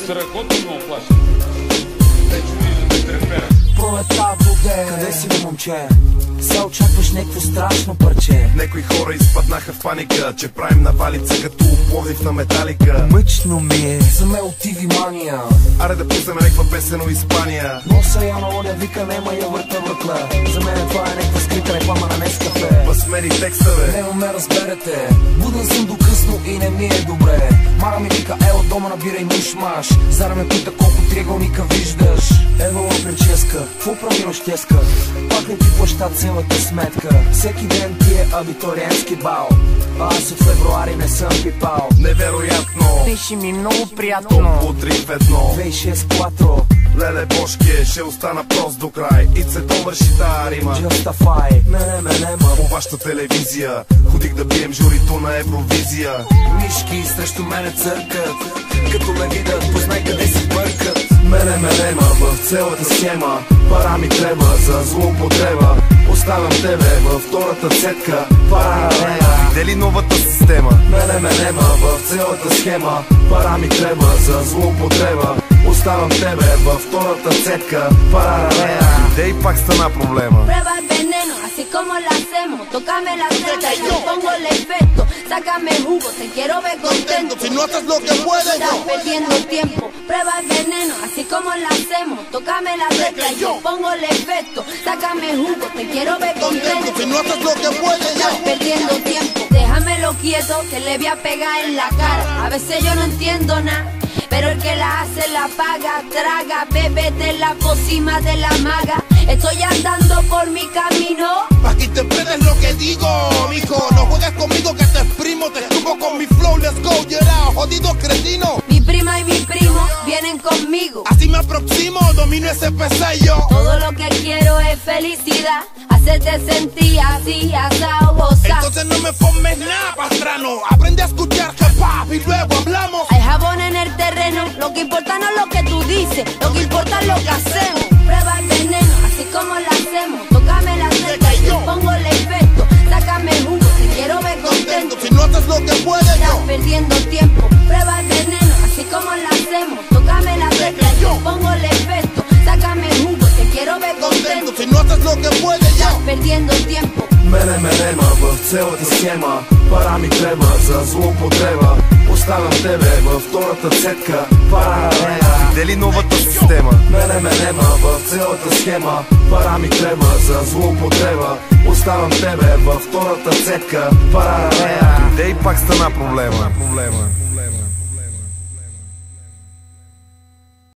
Страхотно много плаща. Вече виждате трепера. Пролета воде, къде си, бе, момче? Се очакваш някакво страшно парче. Некои хора изпаднаха в паника, че правим навалица като Пловдив на Металика. Мъчно ми е, за ме отиви мания. Аре да пуснем някаква песен от Испания. Носа я на оня, вика, нема я върта въртла. За мен това е някаква скрита реклама на Нескафе. Възмени текстове, нема ме разберете. Буден съм до късно и не ми е добре. Мара ми вика, ело дома набирай миш-маш. Зара ме пита колко триъгълника виждаш. Ево прическа, какво правилаш теска? Пак не ти плаща цялата сметка. Всеки ден ти е абитуриентски бал, а аз от февруари не съм пипал. невероятно, Пиши ми много приятно. по 3 в 1 2-6 кватро. Леле бошке, ще остана прост до край. И се довърши тая рима. Justify, мене ма. По вашата телевизия ходих да бием журито на Евровизия. Мишки срещу мене църкат, като ме видят, познай къде си бъркат. Мене ма в цялата схема. Пара ми трябва за злоупотреба. Оставям тебе във втората цетка. Паралела, видели новата система? Мене ма в цялата схема. Пара ми трябва за злоупотреба. Оставям тебе във втората цетка. Паралела, де и пак стана проблема. Prueba el veneno, así como lo hacemos. Tócame la cerca y yo pongo el efecto. Sácame jugo, te quiero ver contento. Si no haces lo que puedes, Estás perdiendo tiempo. Prueba el veneno, así como lo hacemos. Tócame la cerca y yo pongo el efecto. Sácame jugo, te quiero ver contento. Si no haces lo que puedes, Estás perdiendo tiempo. Déjamelo quieto, que le voy a pegar en la cara. A veces yo no entiendo nada, pero el que la hace la paga. Traga, bébete la pócima de la maga. Estoy andando por mi camino. pa' que interpretes lo que digo, mijo. No juegues conmigo que te exprimo. Te escupo con mi flow, let's go, yeah, jodido cretino. Mi prima y mi primo vienen conmigo. Así me aproximo, domino ese pesello. Todo lo que quiero es felicidad, hacerte sentir así, asao, goza. Entonces no me formes nada, pastrano. Aprende a escuchar hip hop y luego hablamos. Hay jabón en el terreno, lo que importa no es lo que tú dices, lo que importa es lo que hacemos. Prueba el veneno, así como lo hacemos. Tócame la cerca y yo pongo el efecto. Sácame jugo, te quiero ver contento. Si no haces lo que puedes, Estás perdiendo tiempo. Prueba el veneno, así como lo hacemos. Tócame la cerca y yo pongo el efecto. Sácame jugo, te quiero ver contento. Si no haces lo que puedes, Estás perdiendo tiempo. Мене ма в цялата схема. Пара ми трябва за злоупотреба. Оставям тебе във втората цетка. Паралела, видели новата система? Мене ма в цялата схема. Пара ми трябва за злоупотреба. Оставям тебе във втората цетка. Паралела, де и пак стана проблема.